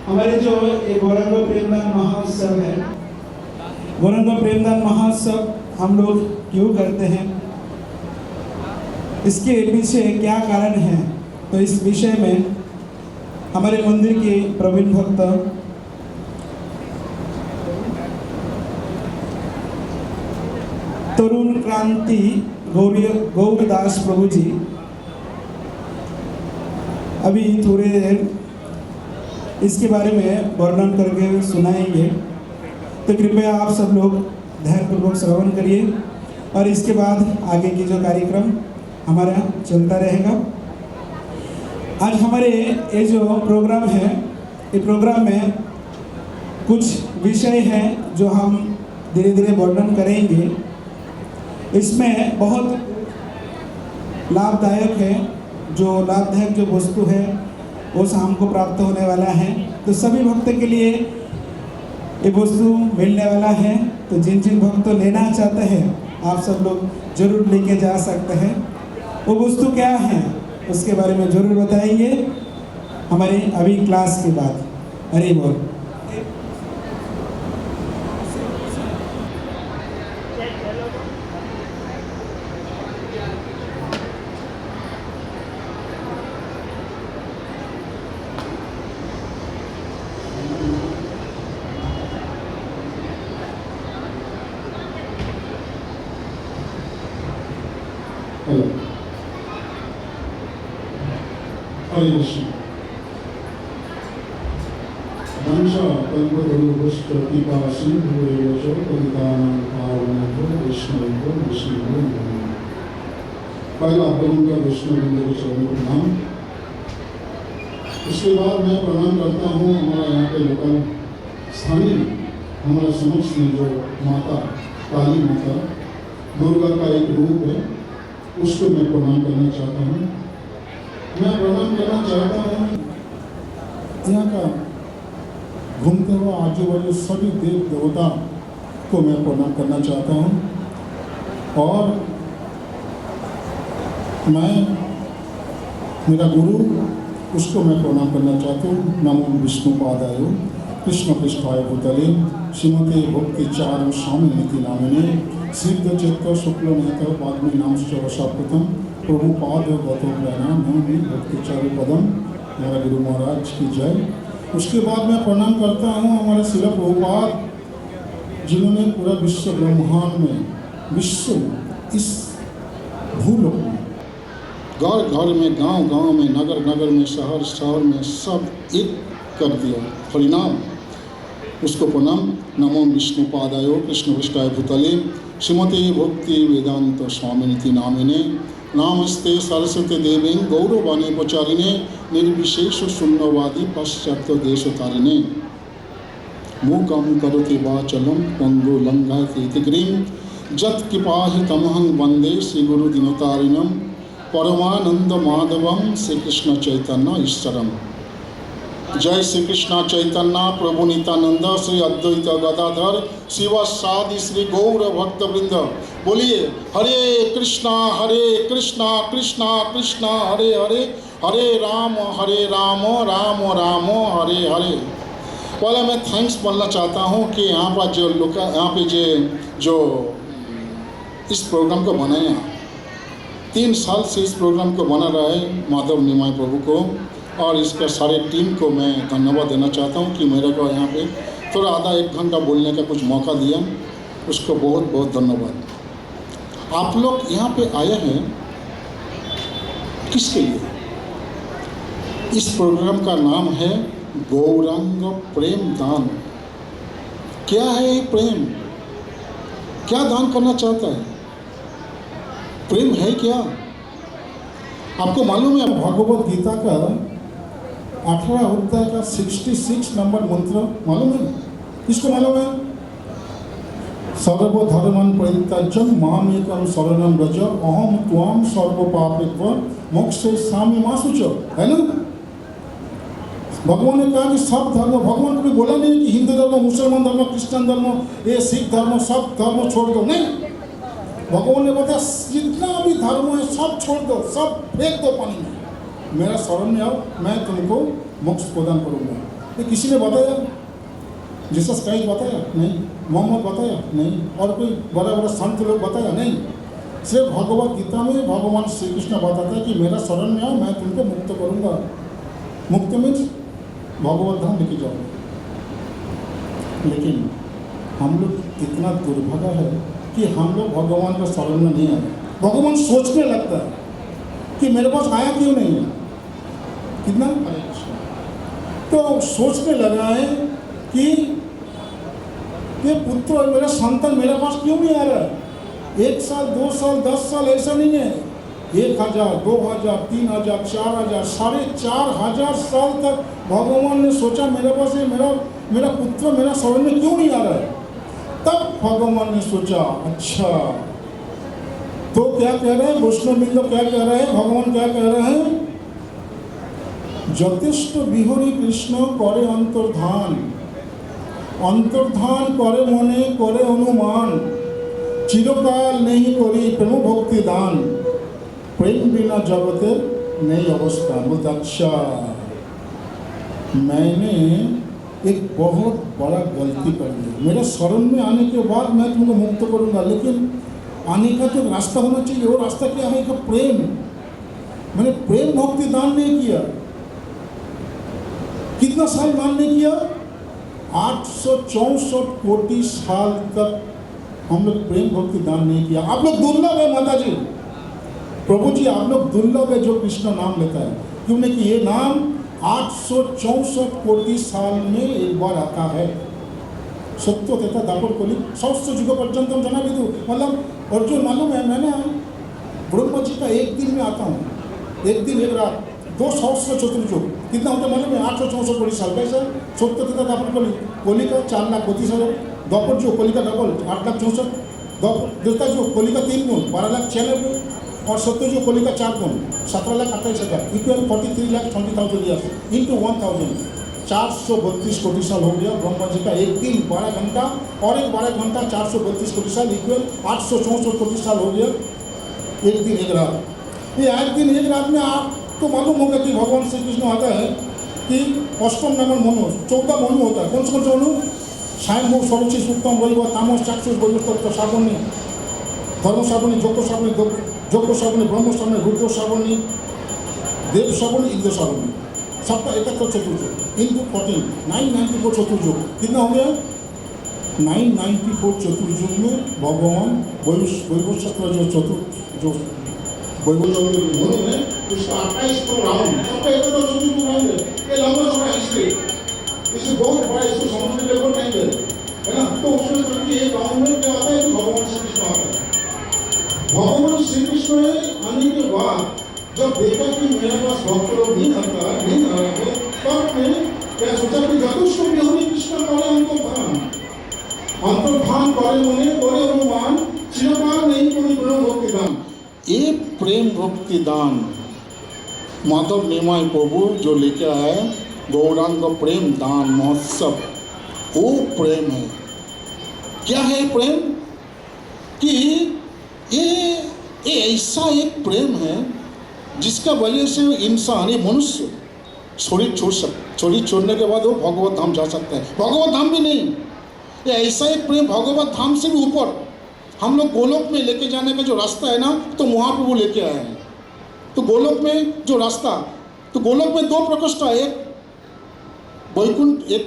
हमारे जो ये गौरंग प्रेमदान महोत्सव है, गौरंग प्रेमदान महोत्सव हम लोग क्यों करते हैं, इसके पीछे क्या कारण है, तो इस विषय में हमारे मंदिर के प्रवीण भक्त तरुण क्रांति गौरदास प्रभु जी अभी थोड़ी देर इसके बारे में वर्णन करके सुनाएंगे। तो कृपया आप सब लोग धैर्यपूर्वक श्रवण करिए और इसके बाद आगे की जो कार्यक्रम हमारा चलता रहेगा। आज हमारे ये जो प्रोग्राम है, ये प्रोग्राम में कुछ विषय हैं जो हम धीरे धीरे वर्णन करेंगे। इसमें बहुत लाभदायक है, जो लाभदायक जो वस्तु है वो शाम को प्राप्त होने वाला है। तो सभी भक्त के लिए ये वस्तु मिलने वाला है। तो जिन जिन भक्त लेना चाहते हैं आप सब लोग जरूर लेके जा सकते हैं। वो वस्तु क्या है उसके बारे में जरूर बताएंगे हमारे अभी क्लास के बाद। हरि बोल। हरे कृष्ण। वंशा कल्पतरुभ्यश्च कृपा सिन्धुरेव च पतितानां पावनेभ्यो वैष्णवेभ्यो नमो नमः। पहला प्रभु का वैष्णववृंद के चरणों को प्रणाम। उसके बाद मैं प्रणाम करता हूँ हमारा यहाँ पे लोकल स्थानीय हमारा समक्ष में जो माता काली माता दुर्गा का एक रूप है, उसको मैं प्रणाम करना चाहता हूँ। मैं प्रणाम करना चाहता हूँ यहाँ का घूमते हुए आजू बाजू सभी देव देवता को मैं प्रणाम करना चाहता हूँ। और मैं मेरा गुरु उसको मैं प्रणाम करना चाहता हूँ। नमो विष्णुपादाय कृष्ण पृष्ठाय भूतले श्रीमते भक्ति चारु स्वामी नीति नामिने सिद्ध चित्त शुक्ल नेत्र पादमी नाम वशाकृतम प्रभु पाद गौतम प्रणाम नमी भक्तिचार्य पदम। मेरा गुरु महाराज की जय। उसके बाद मैं प्रणाम करता हूँ हमारे शिला प्रभुपाद जिन्होंने पूरा विश्व ब्रह्मांड में, विश्व इस भूलोक में, घर घर में, गांव गांव में, नगर नगर में, शहर शहर में सब एक कर दिया परिणाम। उसको प्रणाम। नमो विष्णुपादाय कृष्ण विष्टाय भूतले श्रीमते भक्ति वेदांत स्वामिनिति नामिने नामस्ते सरस्वती देवी गौरवाणी प्रचारिणे निर्विशेष शून्यवादी पाश्चात्य देश तारिणे मूकं करोति वाचलं पंगु लंघयति गिरिं जत्कृपाहि तमहं वंदे श्री गुरु दिनतारिणं परमानंद माधवं श्री कृष्ण चैतन्य ईश्वरम। जय श्री कृष्ण चैतन्य प्रभु नित्यानंद श्री अद्वैत गदाधर शिवासादि श्री गौर भक्त वृंद। बोलिए हरे कृष्णा कृष्णा कृष्णा हरे हरे, हरे राम राम राम हरे हरे। पहले मैं थैंक्स बोलना चाहता हूँ कि यहाँ पर जो लोग यहाँ पे जो इस प्रोग्राम को बनाया, 3 साल से इस प्रोग्राम को बना रहा है माधव निमाय प्रभु को और इसका सारे टीम को मैं धन्यवाद देना चाहता हूँ कि मेरे को यहाँ पे थोड़ा आधा 1 घंटा बोलने का कुछ मौका दिया, उसको बहुत बहुत धन्यवाद। आप लोग यहाँ पे आए हैं किसके लिए? इस प्रोग्राम का नाम है गौरांग प्रेम दान। क्या है ये प्रेम? क्या दान करना चाहता है? प्रेम है क्या? आपको मालूम है भगवत गीता का 18 अध्याय का 66 नंबर मंत्र मालूम है? किसको मालूम है? सर्वधर्मं परित्यज्य मामेकं शरणं व्रज अहम त्वां सर्वपापेभ्यो मोक्षयिष्यामि मा शुचि। है ना? भगवान ने कहा कि सब धर्म, भगवान को भी बोला नहीं कि हिंदू धर्म, मुसलमान धर्म, क्रिश्चियन धर्म, ये सिख धर्म, सब धर्म छोड़ दो। नहीं, भगवान ने बताया जितना भी धर्म है सब छोड़ दो, सब फेंक दो पानी में, मेरा शरण में आओ, मैं तुमको मोक्ष प्रदान करूँगा। ये किसी ने बताया? जीसस क्राइस्ट बताया? नहीं। मोहम्मद बताया? नहीं। और कोई बड़ा बड़ा संत लोग बताया? नहीं। सिर्फ भगवत गीता में भगवान श्री कृष्ण बताता है कि मेरा शरण में आओ, मैं तुमको मुक्त करूंगा। मुक्त मीन्स भगवत धाम लेके जाओ। लेकिन हम लोग इतना दुर्भागा है कि हम लोग भगवान का शरण में नहीं आए। भगवान सोचने लगता है कि मेरे पास आया क्यों नहीं है। कितना तो सोचने लगा है कि ये पुत्र मेरा संतान मेरे पास क्यों नहीं आ रहा है। 1 साल 2 साल 10 साल ऐसा नहीं है, 1000 2000 3000 4000 4500 साल तक भगवान ने सोचा मेरे पास ये मेरा पुत्र मेरा शरण में क्यों नहीं आ रहा है। तब भगवान ने सोचा अच्छा तो क्या कह रहे हैं वैष्णव बिंदु, क्या कह रहे हैं भगवान, क्या कह रहे हैं? যথেষ্ট বিহরি কৃষ্ণ করে অন্তর্ধান, অন্তর্ধান করে মনে করে অনুমান, চিরকাল নেই করি প্রেম ভক্তি দান, प्रेम बिना जगते नहीं अवस्था। बोलते अच्छा मैंने एक बहुत बड़ा गलती कर दी, मेरे शरण में आने के बाद मैं तुमको मुक्त करूंगा, लेकिन आने का तो रास्ता होना चाहिए। वो रास्ता क्या है कि प्रेम। मैंने प्रेम भक्ति दान नहीं किया। कितना साल दान नहीं किया? 864 कोटि साल तक हम लोग प्रेम भक्ति दान नहीं किया। आप लोग दुर्लभ है माता जी, प्रभु जी आप लोग दुर्लभ है जो कृष्ण नाम लेता है। क्यों नहीं कि ये नाम 864 कोटि साल में एक बार आता है। सत्य तथा दापुर कोली 700 युग पर्यंत हम जना विदु, मतलब अर्जुन मालूम है मैं ना ब्रह्म जी का एक दिन में आता हूँ, एक दिन एक रात 2 सहस्र चतुर्युग कितना होता है मालूम है? 864 कोटि साल। कैसा? सत्य तथा दापुर कोली, कोली का 4,32,000, दापुर जो कोली का डबल 8,64,000, देवता जो कोली का 3 गुण 12,96,000 और सत्य जो कोली का 4 गुण 17,28,000 इक्वल 43,20,000 ईयर्स इंटू 1000 432 कोटि साल हो गया। ब्रह्मा जी का एक दिन 12 घंटा और एक 12 घंटा 432 कोटि साल इक्वल 864 कोटि साल हो गया। एक दिन एक रात, ये एक दिन एक रात में आपको मालूम होगा कि भगवान श्री कृष्ण आता है कि अष्टम नंबर मनु 14 मनु होता है। कौन से मनु? स्वयंभू स्वरूचि सूक्तम वैव तामस चाक्षुष वैवस्तत्व श्रावणी, धर्म श्रावणी, जोग श्रावणी, ब्रह्म श्रावणी, रुद्र श्रावणी, देव श्रावणी, इंद्र श्रावणी, सबका 71 चतुर्युग इंटू 14 994 चतुर्युग। कितना हो गया? 994 चतुर्युग में भगवान वैवस्वत जो वैवस्वत है उसका 28 राउंड, सबका 71 चतुर्युग राउंड है। ये लंबा समय हिस्ट्री, इसे बहुत बड़ा इसको समझने के लिए टाइम है ना। तो उसमें एक राउंड में क्या आता है कि भगवान श्री कृष्ण आता है। भगवान श्री कृष्ण आने के बाद जब देखा कि मेरे पास भक्त लोग नहीं आता नहीं आ रहे थे, तब मैंने क्या सोचा कि যথেষ্ট বিহরি কৃষ্ণ করে অন্তর্ধান করে মনে করে অনুমান, চিরকাল নেই করি প্রেম ভক্তি দান। ये प्रेम भक्ति दान माधव निमाय प्रभु जो लेके आए गौरांग प्रेम दान महोत्सव, वो प्रेम है। क्या है प्रेम? कि ये ऐसा एक प्रेम है जिसका वजह से इंसान, ये मनुष्य शरीर छोड़ने के बाद वो भगवत धाम जा सकता है। भगवत धाम भी नहीं, ये ऐसा एक प्रेम भगवत धाम से भी ऊपर। हम लोग गोलोक में लेके जाने का जो रास्ता है ना, तो महाप्रभु लेके आए हैं। तो गोलोक में जो रास्ता, तो गोलोक में 2 प्रकोष्ठ है, एक वैकुंठ, एक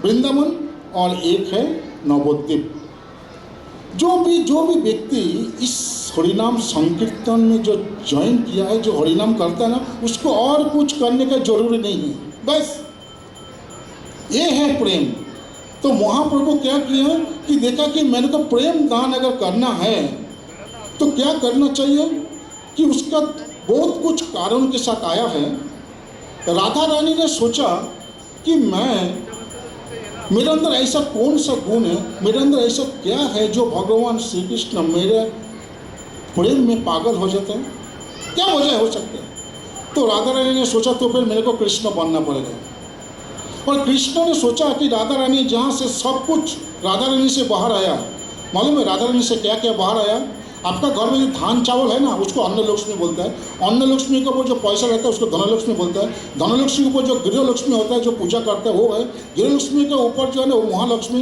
वृंदावन और एक है नवद्वीप। जो भी व्यक्ति इस हरिनाम संकीर्तन में जो ज्वाइन किया है, जो हरिनाम करता है ना, उसको और कुछ करने का जरूरी नहीं है, बस ये है प्रेम। तो महाप्रभु क्या किया कि देखा कि मैंने को प्रेम दान अगर करना है तो क्या करना चाहिए कि उसका बहुत कुछ कारण के साथ आया है। राधा रानी ने सोचा कि मेरे अंदर ऐसा कौन सा गुण है, मेरे अंदर ऐसा क्या है जो भगवान श्री कृष्ण मेरे प्रेम में पागल हो जाते हैं, क्या वजह हो सकती है। तो राधा रानी ने सोचा तो फिर मेरे को कृष्ण बनना पड़ेगा। और कृष्ण ने सोचा कि राधा रानी जहाँ से सब कुछ राधा रानी से बाहर आया, मालूम है राधा रानी से क्या क्या बाहर आया? आपका घर में जो धान चावल है ना, उसको अन्न लक्ष्मी बोलता है। अन्न लक्ष्मी के ऊपर जो पैसा रहता है उसको धनलक्ष्मी बोलता है। धनलक्ष्मी के ऊपर जो गृह लक्ष्मी होता है, जो पूजा करता है, वो है। गृह लक्ष्मी के ऊपर जो है ना, वो महालक्ष्मी,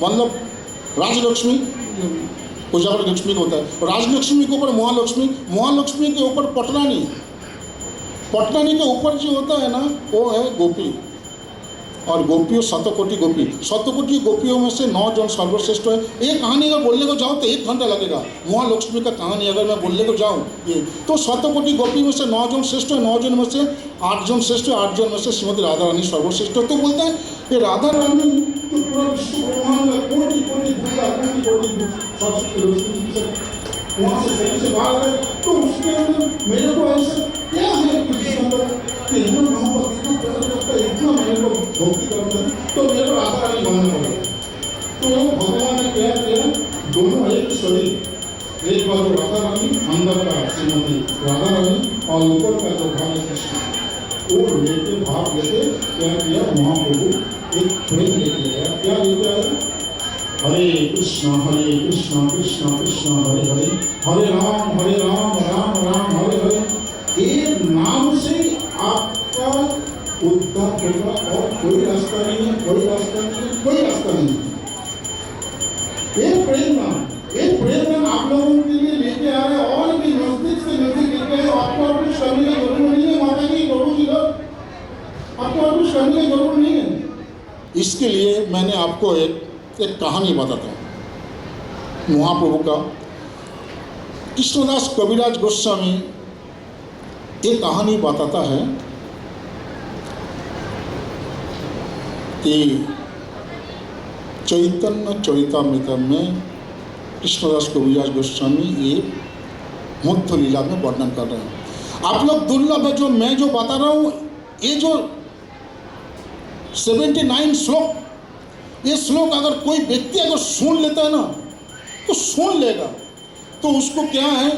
मतलब राजलक्ष्मी, पूजा वाली लक्ष्मी का होता है। राजलक्ष्मी के ऊपर महालक्ष्मी, महालक्ष्मी के ऊपर पटरानी, पटरानी के ऊपर जो होता है ना, वो है गोपी। और गोपियों शतकोटि गोपी, शतकोटि गोपियों में से 9 जन सर्वश्रेष्ठ है। एक कहानी अगर बोलने को जाऊँ तो 1 घंटा लगेगा। महालक्ष्मी का कहानी अगर मैं बोलने को जाऊँ ये, तो शतकोटि गोपी में से 9 जन श्रेष्ठ है, 9 जन में से 8 जन श्रेष्ठ है, 8 जन में से श्रीमती राधा रानी सर्वश्रेष्ठ है। तो बोलते हैं ये राधा रानी तो पूरा विश्व ब्रह्मांड में कोटि कोटि दुर्गा, कोटि कोटि वहाँ से सही से बाहर है। तो उसके अंदर मेरे को ऐसा क्या है कि जिसके अंदर कि इतना मोहब्बत, इतना प्यार करता है, इतना मेरे को भक्ति करता है, तो मेरे को राधा रानी बनना पड़ेगा। तो भगवान ने क्या किया, दोनों एक शरीर, एक बार जो राधा रानी, अंदर का श्रीमती राधा रानी और ऊपर का जो भाव कृष्ण, वो लेके भाव लेके क्या किया, महाप्रभु एक प्रेम लेके आया। क्या लेके आया, हरे कृष्ण कृष्ण कृष्ण हरे हरे, हरे राम राम राम हरे हरे। एक नाम से आपका उद्धार होगा और कोई रास्ता नहीं है, कोई रास्ता नहीं है, कोई रास्ता नहीं है। एक प्रेरणा आप लोगों के लिए लेके आ रहे हैं और भी नजदीक से नजदीक लेके आए। आपको और कुछ करने की जरूरत नहीं है, माता जी प्रभु जी लोग, आपको और कुछ करने की जरूरत नहीं है। इसके लिए मैंने आपको एक कहानी बताता हूँ महाप्रभु का। कृष्णदास कविराज गोस्वामी एक कहानी बताता है कि चैतन्य चरितामृतम में कृष्णदास कविराज गोस्वामी ये मध्य लीला में वर्णन कर रहे हैं। आप लोग दुर्लभ है, जो मैं जो बता रहा हूँ, ये जो 79 श्लोक, ये श्लोक अगर कोई व्यक्ति अगर सुन लेता है ना, तो सुन लेगा, तो उसको क्या है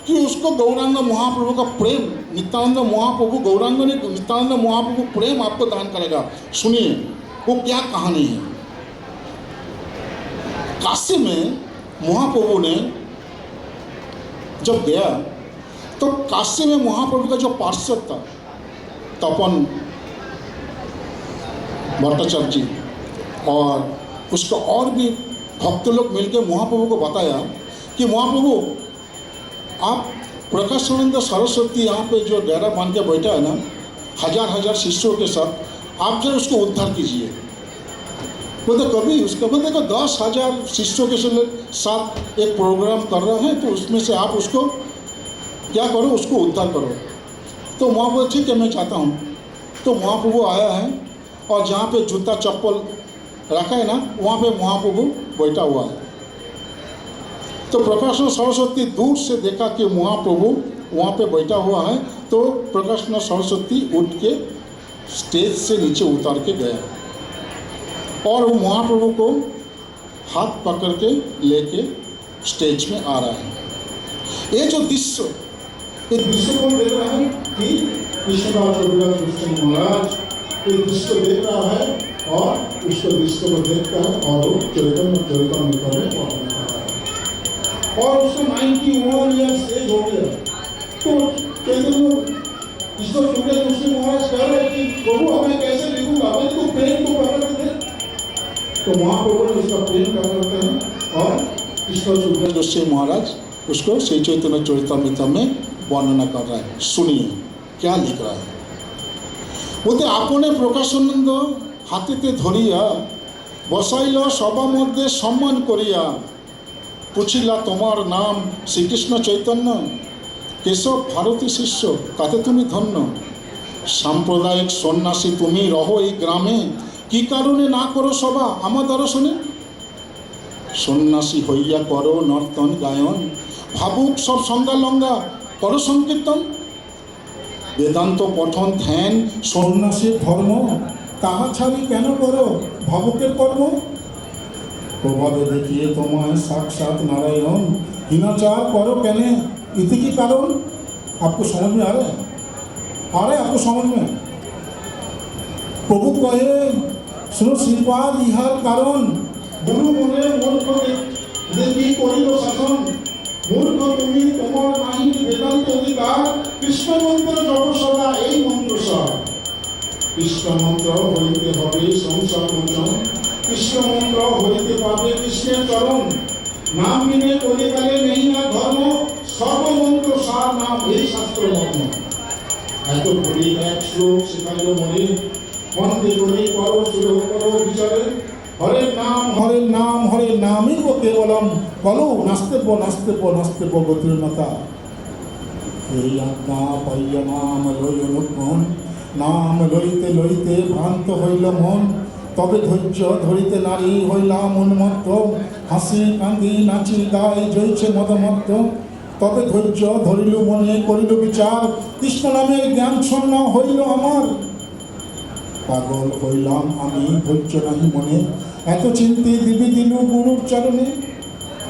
कि उसको गौरांग महाप्रभु का प्रेम, नित्यानंद महाप्रभु, गौरांग ने नित्यानंद महाप्रभु प्रेम आपको दान करेगा। सुनिए वो क्या कहानी है। काशी में महाप्रभु ने जब गया तो काशी में महाप्रभु का जो पार्षद था तपन भट्टाचार्य जी और उसका और भी भक्त लोग मिलकर महाप्रभु को बताया कि महाप्रभु आप प्रकाशानंद सरस्वती यहाँ पे जो डेरा बांध के बैठा है ना, हजार शिष्यों के साथ, आप जरा उसको उद्धार कीजिए। बोलते कभी उसका, बोलते को 10,000 शिष्यों के साथ एक प्रोग्राम कर रहे हैं, तो उसमें से आप उसको क्या करो, उसको उद्धार करो। तो महाप्रभु ठीक है मैं चाहता हूँ। तो महाप्रभु आया है और जहाँ पे जूता चप्पल रखा है ना, वहाँ पे महाप्रभु बैठा हुआ है। तो प्रकाशानंद सरस्वती दूर से देखा कि महाप्रभु वहाँ पे बैठा हुआ है, तो प्रकाशानंद सरस्वती उठ के स्टेज से नीचे उतार के गया और वो महाप्रभु को हाथ पकड़ के लेके स्टेज में आ रहा है। ये जो दृश्य, ये दृश्य को देख रहा है कि कृष्णदास कविराज गोस्वामी महाराज ये दृश्य देख रहा है और उसको दृश्य को देखता है और वो चरितामृत में वर्णन कर रहा है। और उसको 91 ईयर्स एज हो गया। तो चैतन्य ईश्वर सुखदेव गोस्वामी महाराज कह रहे हैं कि प्रभु हमें कैसे लिखूंगा, हमें तो प्रेम को प्रकट दे। तो महाप्रभु ने उसका प्रेम प्रकट करते हैं और ईश्वर सुखदेव गोस्वामी महाराज उसको श्री चैतन्य चरितामृत में वर्णना कर रहा है। सुनिए क्या लिख रहा है। बोलते आपने प्रकाशानंद हाथीते धरिया बसाइल सभा मध्य सम्मान करिया पूछिला तुम्हार नाम श्रीकृष्ण चैतन्य केशव भारती शिष्य ताते तुमी धन्य सांप्रदायिक सन्यासी तुमी रहो এই গ্রামে কি কারণে না করো সভা আমার দর্শনে সন্ন্যাসী হইয়া করো নর্তন গায়ন ভাবুক সব সংজ্ঞা লঙ্ঘা করো সংকীর্তন বেদান্ত পঠন ধ্যান সন্ন্যাসীর ধর্ম তাহা ছাড়ি কেন করো ভাবুকের কর্ম প্রভাবে দেখিয়ে তোমায় साक्षात नारायण हिनाचार करो कहने इति की कारण आपको समझ में आ रहा है आपको समझ में। प्रभु कहे सुनो श्रीपाद इहार कारण गुरु मने मन को देखी करिल शासन মূর্খ তুমি, তোমার নাহি বেদান্ত অধিকার, কৃষ্ণ মন্ত্র জপ সদা এই মন্ত্র সব। কৃষ্ণ মন্ত্র হইতে হবে সংসার মোচন, কৃষ্ণ মন্ত্র হইতে পাবে কৃষ্ণের চরণ। নাম বিনে কলিকালে নেই না ধর্ম, সর্বমন্ত্র সার নাম এই শাস্ত্র মর্ম। এত করি এক শ্লোক শেখাইল মনে, মন্ত্রে করে করো সুলভ করো বিচারে। হরের নাম হরের নাম হরের নামই গো কেবলম, বলো নাস্তেব নাস্তেব নাস্তেব গতির্নতা। এই আজ্ঞা পাইয়া নাম লই অনুক্ষণ, নাম লইতে লইতে ভ্রান্ত হইল মন। তবে ধৈর্য ধরিতে নারী হইলাম উন্মত্ত, হাসি কান্দি নাচি গাই জয়ছে মদমত্ত। তবে ধৈর্য ধরিল মনে করিল বিচার, কৃষ্ণ নামের জ্ঞান ছন্ন হইল আমার। পাগল হইলাম আমি ধৈর্য নাহি মনে, এত চিন্তি দিবি দিল গুরুর চরণে।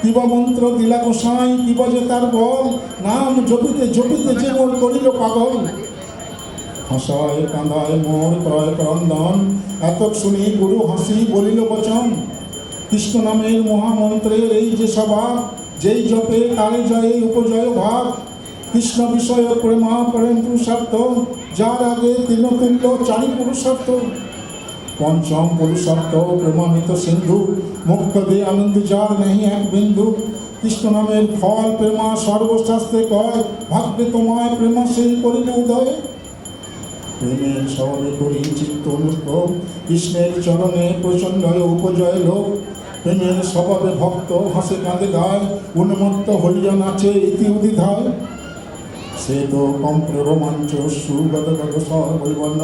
কিবা মন্ত্র দিলা গোসাই, কিবা যে তার বল, নাম জপিতে জপিতে যে মোর করিল পাগল। হাসায় কাঁদায় মোর ক্রয় ক্রন্দন, এত শুনি গুরু হাসি বলিল বচন। কৃষ্ণ নামের মহামন্ত্রের এই যে সভা, যেই জপে তারে জয়ে উপজয় ভাব। কৃষ্ণ বিষয় প্রেমা প্রেম পুরুষার্থ, যার আগে তৃণতুল্য চারি পুরুষার্থ। পঞ্চম পুরুষার্থ প্রেমামৃত সিন্ধু, মুখ্য দে আনন্দ যার নেই এক বিন্দু। কৃষ্ণ নামের ফল প্রেমা সর্বশাস্ত্রে কয়, ভাগ্যে তোমায় প্রেমা সেই করিল উদয়। প্রেমের স্বরে করি চিত্ত অনুষ্ঠ, কৃষ্ণের চরণে প্রচণ্ড উপজয় লোক। প্রেমের স্বভাবে ভক্ত হাসে কাঁদে গায়, উন্মত্ত হইয়া নাচে ইতি উদিধায়। সে তো কম্প রোমাঞ্চ সুগত গত সর্বৈবর্ণ,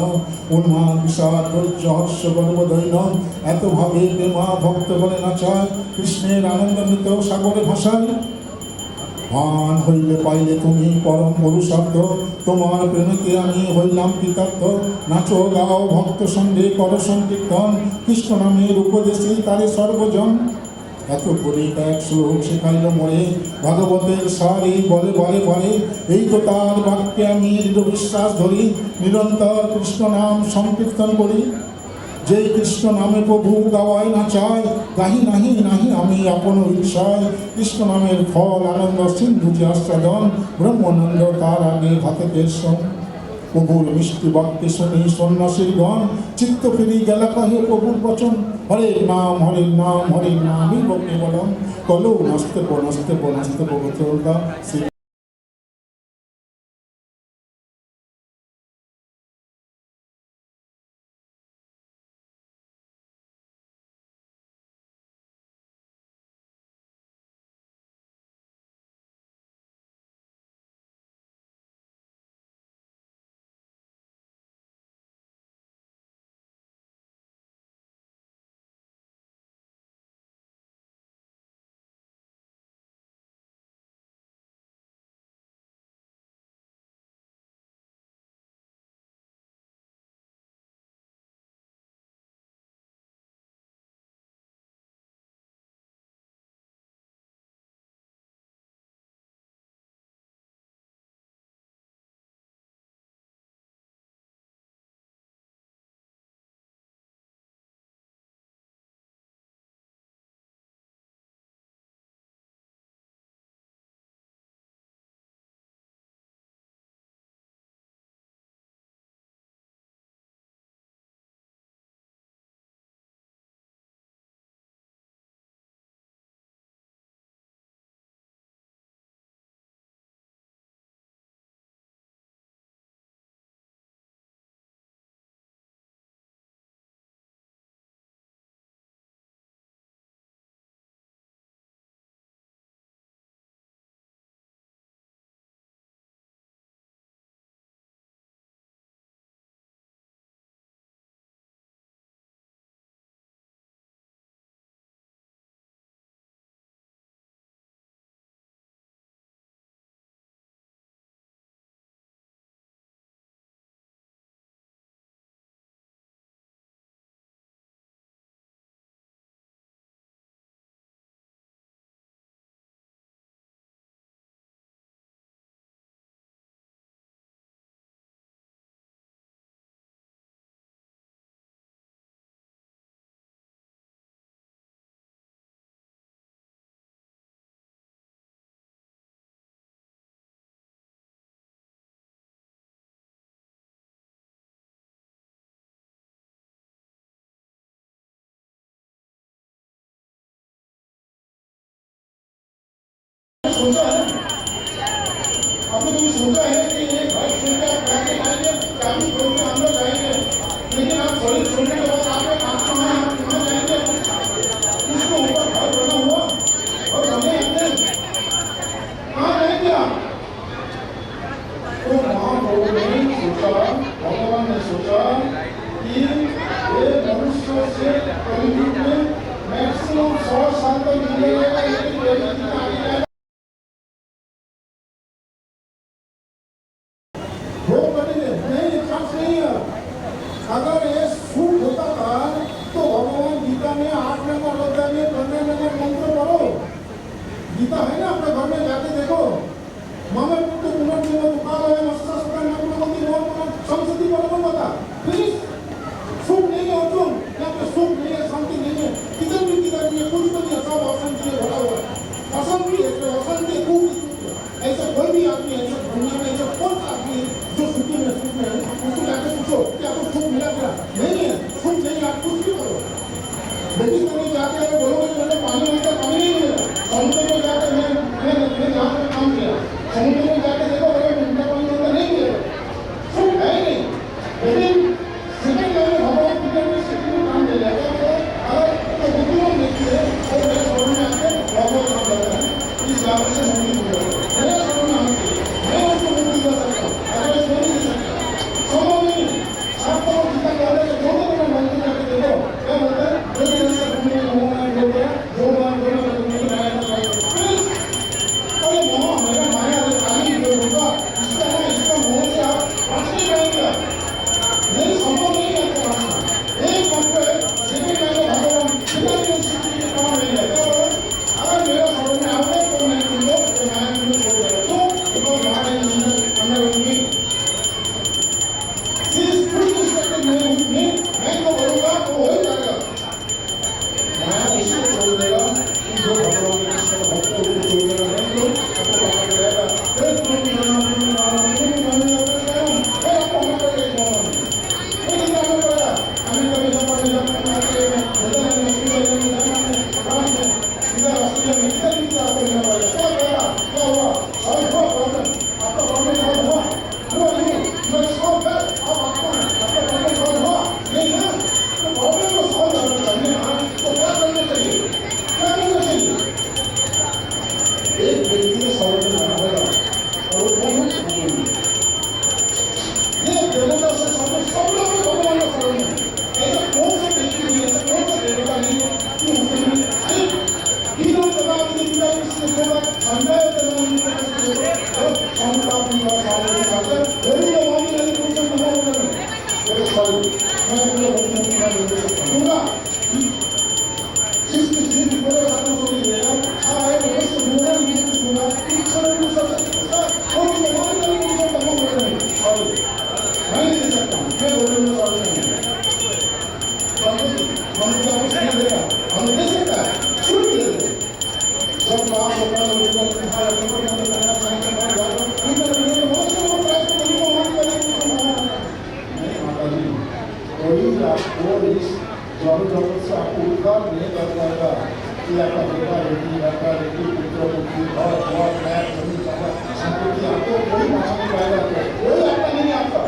উন্মাদ বিষাদ ধৈর্য হর্ষ গর্বদৈন। এত ভাবে প্রেমা ভক্ত বলে নাচায়, কৃষ্ণের আনন্দমৃত সাগরে ভাসায়। ভান হইলে পাইলে তুমি পরম পুরুষার্থ, তোমার প্রেমেতে আমি হইলাম কৃতার্থ। নাচো গাও ভক্ত সঙ্গে কর সংকীর্তন, কৃষ্ণ নামের উপদেশে তারে সর্বজন। এত করে এক শ্লোক শেখাইল মোরে, ভাগবতের সারি বলে বারে বারে। এই তো তার বাক্যে আমি দৃঢ় বিশ্বাস ধরি, নিরন্তর কৃষ্ণ নাম সংকীর্তন করি। যেই কৃষ্ণ নামে প্রভু গাওয়ায় নাচায়, গাহি নাহি নাহি আমি আপন ঈর্ষায়। কৃষ্ণ নামের ফল আনন্দ সিন্ধু যে আস্বাদন, ব্রহ্মানন্দ তার আগে ভাতে কেশন। প্রভুর মিষ্টি বাক্যে শুনি সন্ন্যাসীর গণ, চিত্ত ফিরি গেলা কহে প্রভুর বচন। হরের নাম হরের নাম হরের নামই বকে বলম, কলো নাস্তেব নাস্তেব নাস্তেব গোত্রদা। सोचा है? आपने कभी सोचा है कि ये घर छोड़ के आप बैठ के खाएंगे, चाबी छोड़ के अंदर जाएंगे, लेकिन आप शरीर छोड़ने के बाद आपके हाथ कहाँ है, आप कहाँ जाएंगे? उसको ऊपर घर बना हुआ और बने अपने कहाँ जाएंगे आप? तो महाप्रभु ने सोचा, भगवान ने सोचा कि ये मनुष्य से कलयुग में मैक्सिमम 100 साल तक जीएगा, लेकिन आगे जाएगा भोग करेंगे नहीं, चांस नहीं है। अगर ये सुख होता था तो भगवान गीता में 8 नंबर अध्याय में 15 नंबर मंत्र पढ़ो। गीता है ना, अपने घर में जाके देखो। मामा तो पुनर्जन्म उपाय है, मस्ता सदा नकुलपति मोर संस्कृति परम बता। प्लीज सुख नहीं है अर्जुन, यहाँ पे सुख नहीं है, शांति नहीं है, किधर भी कुछ तो नहीं, सब अशांति है, भरा हुआ है, अशांति है, अशांति दुख ऐसा कोई भी आदमी ऐसा दुनिया में ऐसा कौन सा आदमी है जो सुखी में सुख में है? उसको जाके पूछो कि आपको सुख मिला क्या? नहीं है, सुख नहीं, आप कुछ भी करो। लेकिन कहीं जाके अगर बोलोगे कि मुझे पानी मिलता, पानी नहीं मिलेगा। समुद्र में जाकर मैं यहाँ पे काम किया, समुद्र में जाके देखो अगर मुझे पानी मिलता नहीं मिलेगा, सुख है ही नहीं। लेकिन सेकंड लेवल भगवान किधर में सिटी में काम दे जाएगा, अगर तो बुद्धिमान व्यक्ति है और मेरे शरीर में आके भगवान काम करता है, इस लाभ से मुक्ति मिल जाएगा। मेरा शरीर में आके मैं उसको मुक्ति कर सकता हूँ, अगर नहीं दे सकता संभव नहीं। आपको गीता कह रहे हैं, जो मैं मंदिर जाके देखो क्या बोलता है, जो भी ऐसा घूमने घूमना बोल रहा है, जो बार बोलना घूमने माया का अरे मोह मेरा माया खाली जो होगा इसका मोह से आप बच नहीं पाएंगे। नहीं, संभव नहीं है आपको बचना। एक मंत्र है, सेकंड में भगवान कितना दिन सिद्धि के काम नहीं है। अगर मेरा शरीर में आओगे तो मैं तुमको माया में छोड़ देगा। तो हमारे अंदर होंगी मैं तो बोलूंगा तो हो ही जाएगा। माया उसी को छोड़ देगा जो भगवान के कृष्ण भक्त को छोड़ देगा, नहीं तो आपको पकड़ जाएगा। फिर तुम जाना आपको होना पड़ेगा। नहीं जाना पड़ेगा, हमें कभी जब ऑस्ट्रेलिया में किधर आपको लेना पड़ेगा। क्या हुआ सॉल्व हुआ प्रॉब्लम, आपका प्रॉब्लम सॉल्व हुआ नहीं ना, तो प्रॉब्लम को सॉल्व करना चाहिए ना, तो क्या करना चाहिए, क्या करना चाहिए? एक व्यक्ति को सॉल्व करना होगा और वो कौन है? ये देवता से सब लोग भगवान का सॉल्व है। ऐसा कौन सा व्यक्ति नहीं है, कौन सा देवता नहीं है कि उसके लिए तीनों जगह की दिया इसने होगा अन्याय करना नहीं कर सकते और समता की बात सामने आकर वही लोग नहीं कुछ नहीं होगा। मेरे सॉरी मैं पूरा होता पूरा सिस्टम से पूरा साथ में सोच लेगा आए तो बस पूरा नहीं पूरा इच्छा को सब और भगवान का भी सब तमाम हो रहे हैं। सॉरी मैं नहीं दे सकता, मैं बोलने में सॉरी नहीं है। हम क्या कुछ नहीं देगा, हम दे सकता है छूट दे दे। जब आप अपना लोगों को दिखाया तो मैं करना चाहता हूं इधर मेरे बहुत से लोग प्राइस को नहीं मान करें नहीं माता जी कोई आपको इस जरूरत से आपको उद्धार नहीं कर पाएगा कि आपका बेटा बेटी लड़का बेटी पुत्र पुत्री घर द्वार फ्लैट जमीन जगह संपत्ति आपको कोई बचा नहीं पाएगा। कोई आपका नहीं, आपका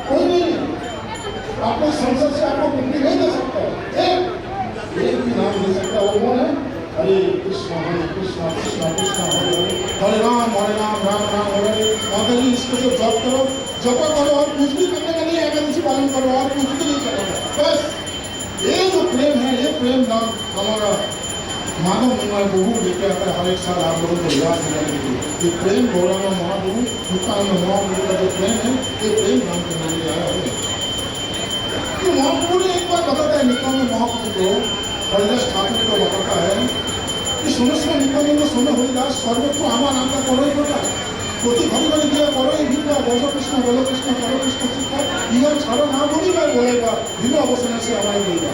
कोई नहीं, आपको संसद से आपको मुक्ति नहीं दे सकता। एक भी नाम दे सकता, वो कौन है? हरे कृष्ण कृष्ण कृष्ण हरे राम राम राम हरे हरे। माता जी इसको जो जप करो, जप करो और कुछ भी करने का नहीं है, एकादशी पालन करो और कुछ भी नहीं करो। बस ये जो प्रेम है, ये प्रेम नाम हमारा मानव मंगल प्रभु लेके आता है हर एक साल आप लोगों को याद दिलाने के लिए। ये प्रेम गौरव महाप्रभु नित्यानंद महाप्रभु का जो प्रेम है, ये प्रेम नाम करने के लिए आया है। तो महाप्रभु ने एक बार बताता है नित्यानंद महाप्रभु को, हरिदास ठाकुर को बताता है कि সমস্ত নিত্যানন্দ শোনে হরিদাস সর্বত্র আমার নামটা করই কথা প্রতি ঘরে ঘরে গিয়ে করই ভিন্ন বল কৃষ্ণ কর কৃষ্ণ শিক্ষা ইহর ছাড়ো না বলিবার বলেবা ভিন্ন অবসানে সে আমায় বলবা।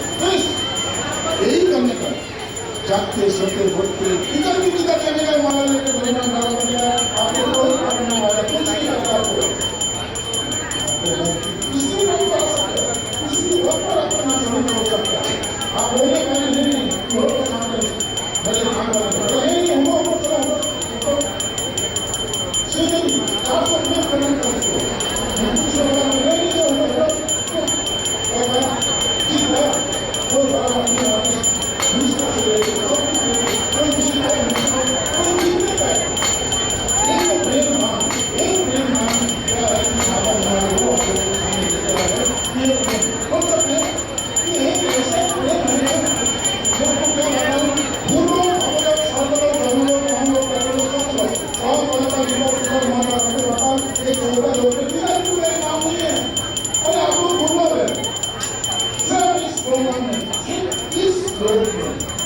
यही करने का जागते सोते भोगते किधर भी किधर चले गए माला लेके भगवान नाम लिया आपको कोई करने वाला कुछ नहीं करता। आपको किसी को नहीं कर सकते, किसी वक्त पर अपना जरूर हो सकता है। आप बोले मैंने नहीं लोग को सामने भले काम करें नहीं हम लोग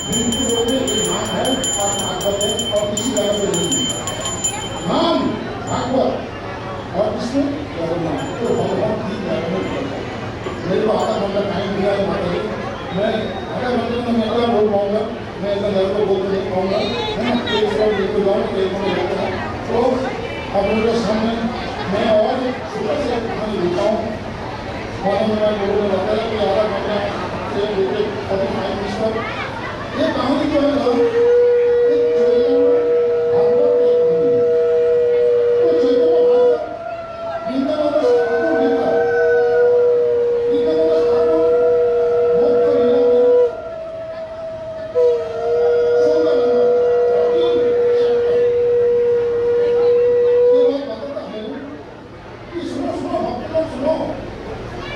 बिल्कुल बोलते ये नाम है और भागवत है और किसी जगह पे नहीं। नाम भागवत और विष्णु जगन्नाथ, तो भगवान की जगन्नाथ। मेरे को आधा घंटा टाइम दिया है माता जी, मैं आधा घंटे में मैं अगला बोल पाऊंगा, मैं इतना घर को बोलते नहीं पाऊंगा, है ना। एक सौ लेकर जाऊँ एक मिनट लेकर आऊँ, तो अब उनके सामने मैं और सुबह से कहानी लिखा हूँ। और मेरा लोगों ने बताया कि आधा घंटा से लेकर 45 मिनट तक ये कहानी जो है ना, एक चैतन्य भागवत की कहानी है। तो चैतन्य भागवत गीता का ठाकुर गीता, गीता का ठाकुर मोक्ष लीला में सुंदर ये बात बताता है कि सुनो सुनो भक्त लोग सुनो,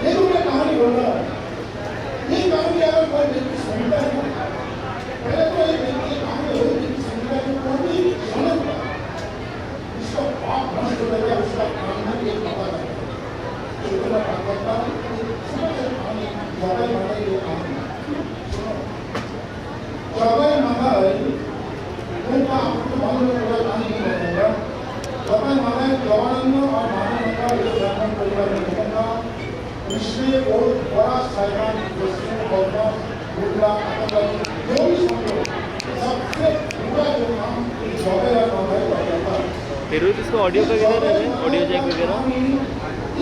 ये जो मैं कहानी बोल रहा हूँ, ये कहानी अगर कोई व्यक्ति सुनता है, पहले तो ये व्यक्ति कहानी हो कि सुनता है तो भी सुनेगा, इसका पाप नष्ट हो जाएगा, उसका काम नहीं एक पता है। सुनना भागवत सुनो से कहानी ज्यादा माता ये कहानी सुनो, ज्यादा माता है उनका आपको मालूम है, पूरा कहानी नहीं बताऊंगा। ज्यादा माता है जवानंद और माता ये ब्राह्मण परिवार में जन्म था। इसलिए बहुत बड़ा साइबान विष्णु गौतम बुद्धा आतंकवादी जो भी समझो सबसे बुरा जो काम जवाहर माता करता है। फिर इसको ऑडियो का किधर है, ऑडियो जैक वगैरह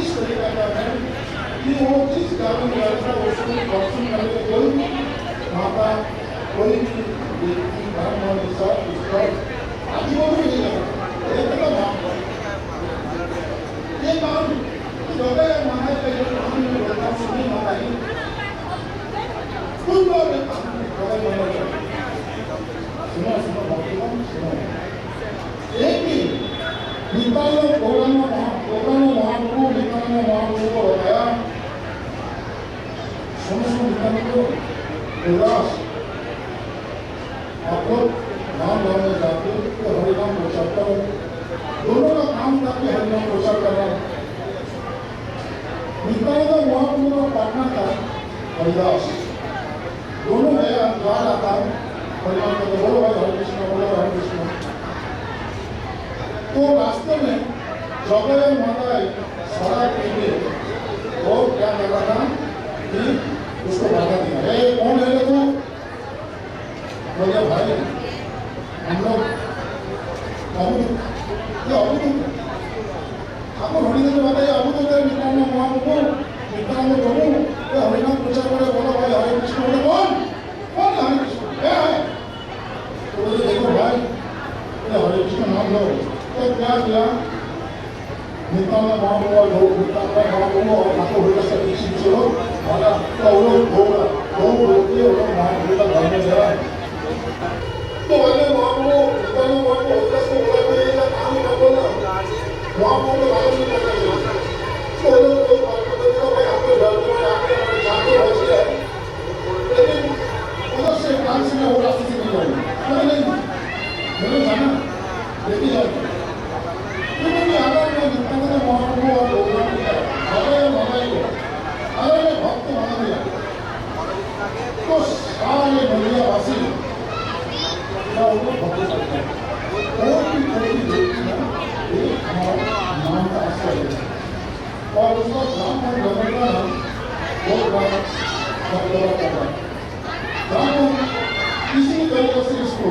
इस तरीके का है कि वो जिस कारण व्यवस्था उसको दर्शन करने के कोई माता कोई भी व्यक्ति ब्राह्मण सब उसका आजीवन नहीं करता, ये काम जवाहर माता का जो कहानी में बोलता हूँ सुनी माता ही खुद बार में जवाहर माता सुनो सुनो भक्तगण सुनो। एक दिन नित्यानंद महाप्रभु नित्यानंद महाप्रभु को बताया, सुनो सुनो नित्यानंद को उदास आप लोग नाम गाने जाते तो हरिनाम प्रचार करो, दोनों का काम था कि हरिनाम प्रचार करना। नित्यानंद महाप्रभु का पार्टनर था हरिदास, दोनों गया जा रहा था हरिनाम करते, बोलो भाई हरे कृष्ण बोलो हरे कृष्ण। तो रास्ते में जवाहर माता सारा पीछे वो क्या कर रहा था कि उसको बाधा दिया, अरे कौन है तू? बोलिए भाई हम लोग आपको हरिनाम में बताइए, अभी तो तेरे नित्यानंद महाप्रभु नित्यानंद प्रभु ये हरिनाम प्रचार करे, बोला भाई हरे कृष्ण, बोले कौन कौन हरे कृष्ण क्या है? तो बोले देखो भाई ये हरे कृष्ण नाम लो। तो क्या किया नित्यानंद महाप्रभु लोग नित्यानंद महाप्रभु और ठाकुर होगा सब पीछे लोग वाला तो वो लोग होगा लोग बोलते वो लोग महाप्रभु का घर में गया। तो वाले महाप्रभु नित्यानंद महाप्रभु होगा से बोला कि ये काम ही कर बोला महाप्रभु को मालूम नहीं करना चाहिए। तो वो लोग कोई बात करते थे भाई आपके घर में आके हमारे जाके हो गया, लेकिन उधर से काम से मैं वो रास्ते से नहीं जाऊंगा, नहीं मैंने जाना लेकिन जाऊंगा क्योंकि अगर मैं नित्यानंद महाप्रभु और लोगों ने अगर मनाई को अगर मैं भक्त बना दिया तो सारे बलिया वासी मैं उनको भक्त करता हूँ। और भी कोई व्यक्ति है ये हमारा नाम का आश्रय है और उसका ब्राह्मण जगत का नाम बहुत बड़ा भक्त करता है। ब्राह्मण किसी तरीके से इसको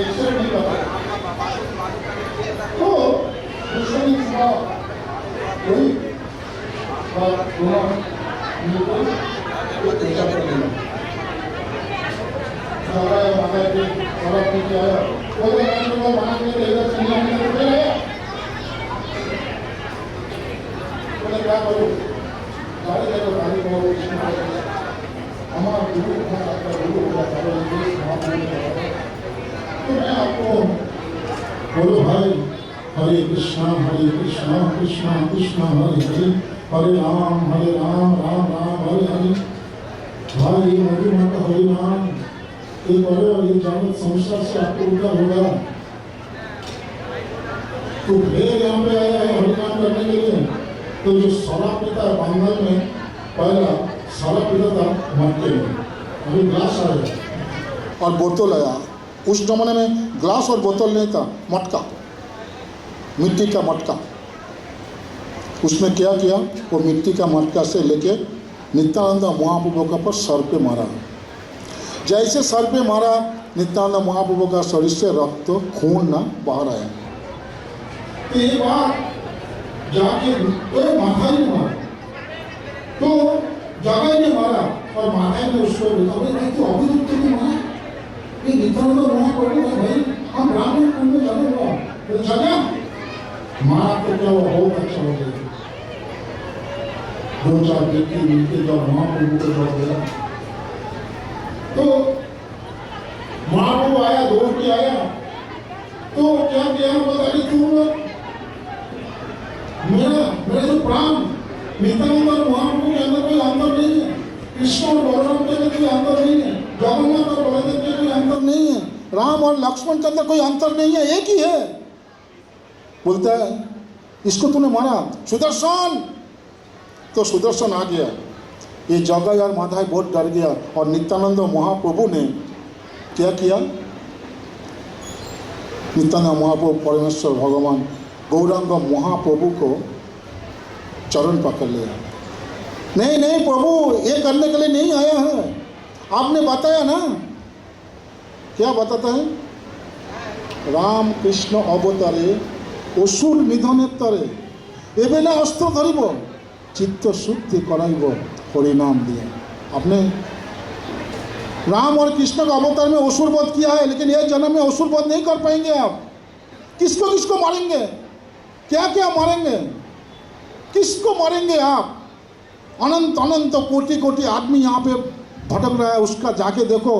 एक्सेप्ट नहीं करता, तो दुश्मनी सुना कोई बात गुना मिलकर एक प्रचार कर देना सारा माता के सारा कुछ आया वो तो माना के तेरा संज्ञा में तो गया बोले क्या करूं सारे जगह गाड़ी को हमारा गुरु आपका गुरु होगा सारे देश महापुरुष। तो मैं आपको बोलो भाई हरे कृष्णा कृष्णा कृष्णा हरे हरे हरे राम राम राम हरे हरे। भाई हरि माता हरि नाम ये बड़े और ये जागृत समस्या से आपको उद्धार होगा। तो फिर यहाँ पे आया है हरिनाम करने के लिए, तो जो सारा पिता बंगाल में पहला सारा पिता था मटके में, अभी ग्लास आ गया और बोतल आया। उस जमाने में ग्लास और बोतल नहीं था, मटका, मिट्टी का मटका। उसमें क्या किया, वो मिट्टी का मटका से लेके नित्यानंद महाप्रभु का पर सर पे मारा। जैसे सर पे मारा, नित्यानंद महाप्रभु का शरीर से रक्त खून ना बाहर आया। तो ये बात जाके तो माथा ही मारा, तो जगह ने मारा और माथा ने उसको भाई तो अभी तक नहीं मारा, ये नित्यानंद महाप्रभु है भाई, हम ब्राह्मण कुल में जन्म हुआ तो जगह मारा तो क्या वो बहुत अच्छा हो गया। दो चार व्यक्ति मिलकर जब महाप्रभु को जब गया तो महाप्रभु आया, दौड़ के आया, तो क्या किया बता रही तू मेरा जो प्राण नित्यानंद और महाप्रभु के अंदर कोई अंतर नहीं है, कृष्ण और बलराम के अंदर कोई अंतर नहीं है, जगन्नाथ और बलदेव के कोई अंतर नहीं है, राम और लक्ष्मण के अंदर कोई अंतर नहीं है, एक ही है। बोलता है इसको तूने मारा सुदर्शन। तो सुदर्शन आ गया। ये जगह यार माधाई बहुत डर गया और नित्यानंद महाप्रभु ने क्या किया, नित्यानंद महाप्रभु परमेश्वर भगवान गौरांग महाप्रभु को चरण पकड़ लिया। नहीं नहीं प्रभु, ये करने के लिए नहीं आया है, आपने बताया ना। क्या बताता है, राम कृष्ण अवतारे असुर निधने तरे एबेला अस्त्र धरिब चित्त शुद्धि कराइब हरिनाम दिया। आपने राम और कृष्ण का अवतार में असुर वध किया है, लेकिन ये जन्म में असुर वध नहीं कर पाएंगे आप। किसको किसको मारेंगे, क्या क्या मारेंगे, किसको मारेंगे आप। अनंत अनंत कोटि कोटि आदमी यहाँ पे भटक रहा है, उसका जाके देखो।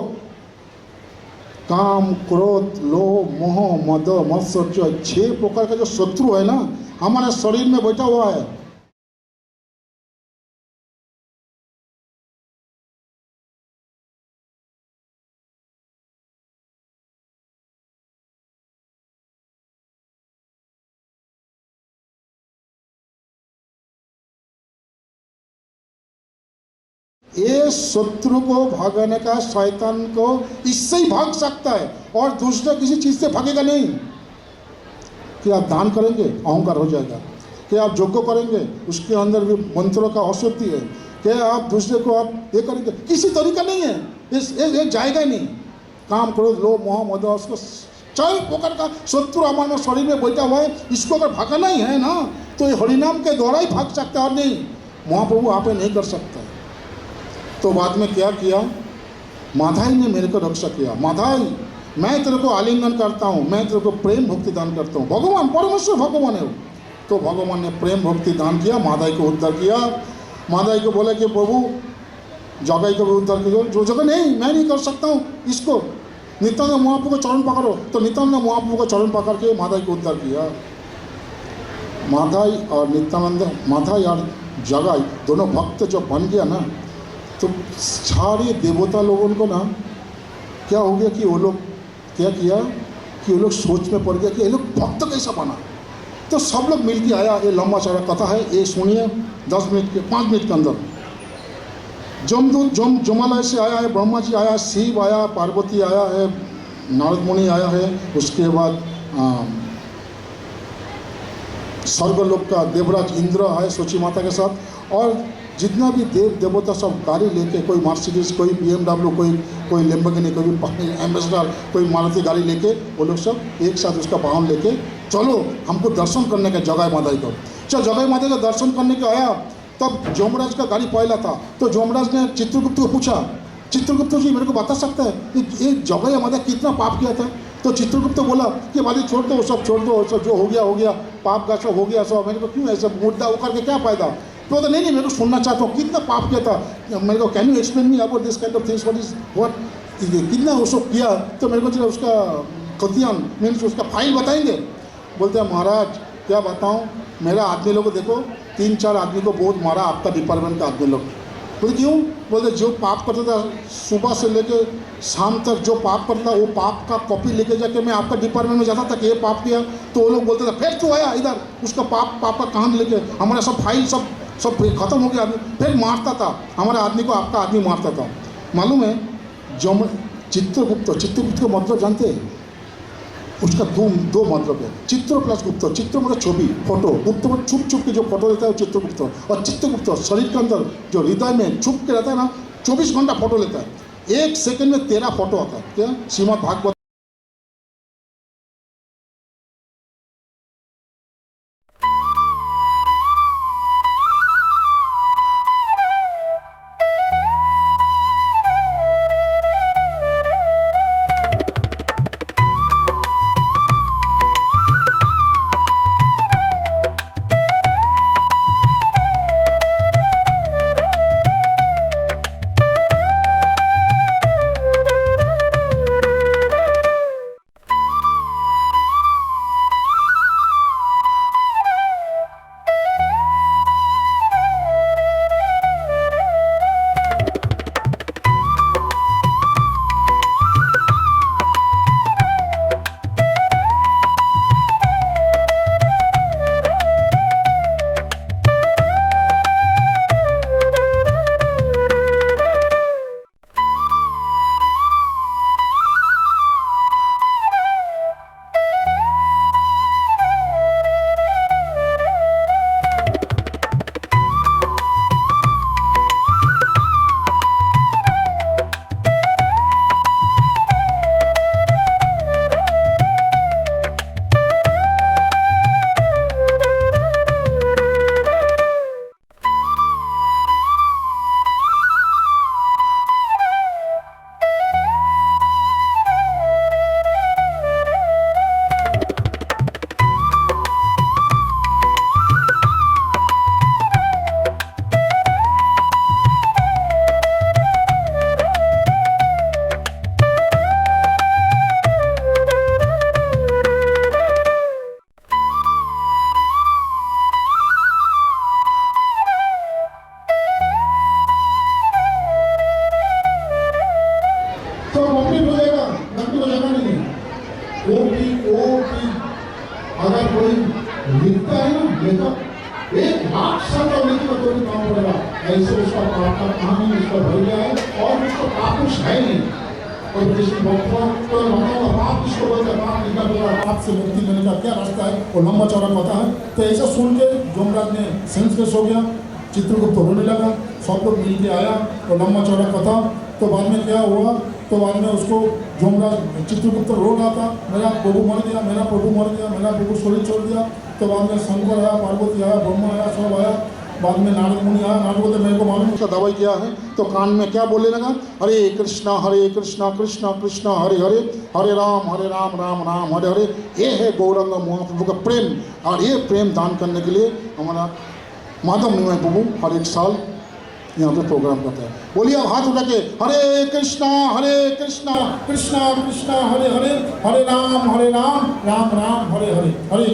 काम क्रोध लोभ मोह मद मत्सर्य 6 प्रकार का जो शत्रु है ना हमारे शरीर में बैठा हुआ है। ये शत्रु को भागने का शैतान को इससे ही भाग सकता है और दूसरा किसी चीज़ से भागेगा नहीं। कि आप दान करेंगे अहंकार हो जाएगा, कि आप यज्ञ करेंगे उसके अंदर भी मंत्रों का अशुद्धि है, कि आप दूसरे को आप ये करेंगे, किसी तरीका नहीं है, ये जाएगा ही नहीं। काम क्रोध लोभ मोह मद उसको 4 प्रकार का शत्रु हमारे शरीर में बैठा हुआ है, इसको अगर भागना ही है ना तो ये हरिनाम के द्वारा ही भाग सकता है और नहीं महाप्रभु आप नहीं कर सकता। तो बाद में क्या किया, माधाई ने मेरे को रक्षा किया। माधाई मैं तेरे को आलिंगन करता हूँ, मैं तेरे को प्रेम भक्ति दान करता हूँ। भगवान परमेश्वर भगवान है वो। तो भगवान ने प्रेम भक्ति दान किया, माधाई को उद्धार किया। माधाई को बोला कि प्रभु जगाई को भी उद्धार किया। जो जगह नहीं मैं नहीं कर सकता हूँ, इसको नित्यानंद महाप्रभु को चरण पकड़ो। तो नित्यानंद महाप्रभु को चरण पकड़ के माधाई को उद्धार किया। माधाई और नित्यानंद, माधाई और जगाई दोनों भक्त जब बन गया ना तो सारे देवता लोगों को ना क्या हो गया कि वो लोग क्या किया कि वो लोग सोच में पड़ गया कि ये लोग भक्त कैसा बना। तो सब लोग मिल के आया। ये लंबा चौड़ा कथा है, ये सुनिए 10 मिनट के 5 मिनट के अंदर। जमालय से आया है, ब्रह्मा जी आया, शिव आया, पार्वती आया है, नारद मुनि आया है, उसके बाद स्वर्गलोक का देवराज इंद्र है सोची माता के साथ, और जितना भी देव देवता सब गाड़ी लेके, कोई मर्सिडीज, कोई BMW, कोई लैम्बोर्गिनी, कोई एम्बेसडर, कोई मारुति गाड़ी लेके वो लोग सब एक साथ उसका वाहन लेके चलो हमको दर्शन करने का जगाई माता को। चल जगाई माता का दर्शन करने के आया। तब जोमराज का गाड़ी पहला था। तो जोमराज ने चित्रगुप्त को पूछा, चित्रगुप्त जी मेरे को बता सकता है ये जगाई माता कितना पाप किया था। तो चित्रगुप्त बोला कि भाई छोड़ दो, सब छोड़ दो, सब जो हो गया पाप का सब हो गया, सब मेरे को क्यों ऐसा मुद्दा वो करके क्या फायदा। तो नहीं मेरे को सुनना चाहता हूँ कितना पाप किया था, मेरे को can you explain me about this kind of things, what कितना उसको किया। तो मेरे को जो उसका खतियान मीन्स उसका फाइल बताएंगे। बोलते हैं महाराज क्या बताऊँ, मेरा आदमी लोग देखो 3-4 आदमी को बहुत मारा आपका डिपार्टमेंट का आदमी लोग। बोलते क्यों, बोलते जो पाप करता था सुबह से लेके शाम तक जो पाप करता वो पाप का कॉपी लेके जाके मैं आपका डिपार्टमेंट में जाता था कि ये पाप किया। तो वो लोग बोलते थे फिर क्यों आया इधर, उसका पाप का कहानी लेके हमारा सब फाइल सब खत्म हो गया। आदमी फिर मारता था हमारे आदमी को, आपका आदमी मारता था। मालूम है चित्रगुप्त का मतलब जानते हैं? उसका दो मतलब है, चित्र प्लस गुप्त। चित्र मतलब छवि, फोटो, गुप्त मतलब छुप छुप के जो फोटो लेता है वो चित्रगुप्त। और चित्रगुप्त शरीर के अंदर जो हृदय में छुप के रहता है ना, 24 घंटा फोटो लेता है। 1 सेकंड में 13 फोटो आता है। क्या? श्रीमद् भागवत। तो कंप्लीट हो जाएगा, नकली हो जाएगा नहीं। ओ अगर कोई लिखता है ना, लेखक 1 लाख साल का लिखता तो भी काम पड़ेगा। ऐसे उसका पाप का कहानी उसका भर गया है और उसका पाप कुछ है नहीं। और जिसकी भक्त तो बताऊंगा पाप किसको बोलते हैं, पाप लिखा बोला, पाप से मुक्ति मिलने का क्या रास्ता है वो लंबा चौड़ा पता है। तो ऐसा सुन के जोमराज ने सेंसलेस हो गया, चित्रगुप्त रोने लगा, सब लोग मिल के आया और लंबा चौड़ा पता। तो बाद में क्या हुआ, तो बाद में उसको जोमराज चित्रगुप्त रो रहा था, मेरा प्रभु मर गया, मेरा प्रभु मर गया, मेरा प्रभु शरीर छोड़ दिया। तो बाद में शंकर आया, पार्वती आया, ब्रह्मा आया, सब आया। बाद में नारद मुनि आया, नारद बोलते मेरे को मालूम उसका दवाई क्या है। तो कान में क्या बोलने लगा, हरे कृष्णा कृष्णा कृष्णा हरे हरे, हरे राम राम राम हरे हरे। ये है गौरंग महाप्रभु का प्रेम। और ये प्रेम दान करने के लिए हमारा माधव निमय प्रभु हर एक साल यहाँ पे प्रोग्राम करता है। बोलिए अब हाथ उठा के, हरे कृष्णा कृष्णा कृष्णा हरे हरे, हरे राम राम राम हरे हरे, हरे